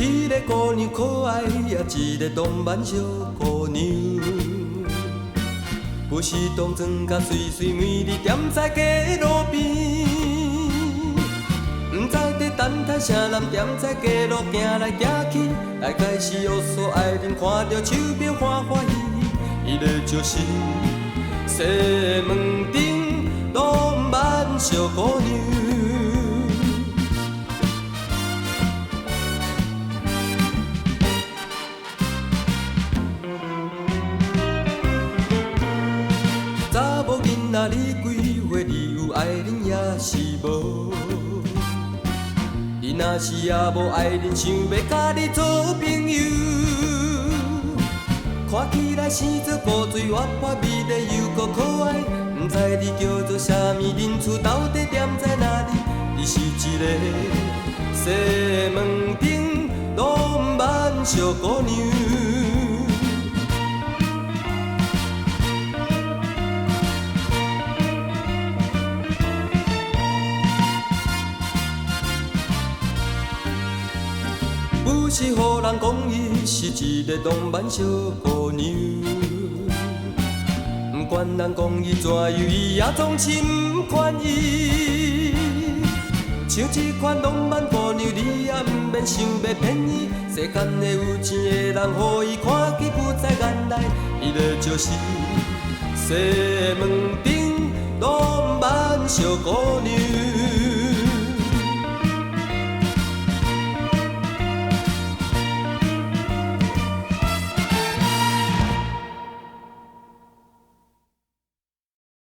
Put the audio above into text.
迄个姑娘可爱呀，一个动漫小姑娘。不是当庄甲水水美丽踮在街路边，不知在等待啥人踮在街路行来行去，大概是乌苏爱人看到手表欢欢喜，伊个就是西门町浪漫小姑娘。查某囡仔，你几岁？你有爱人也是无？你若是也无爱人，想要甲你做朋友，看起来生做古水活泼美丽又搁可爱，不知你叫做啥物，恁厝到底踮在哪里？你是一个西门町浪漫小姑娘。不是予人讲伊是一个浪漫小姑娘，不管人讲伊怎样，伊也总是不愿意。像这款浪漫姑娘，你也不免想要骗伊。世间的有钱的人，予伊看见不在眼内，伊个就是西门町浪漫小姑娘。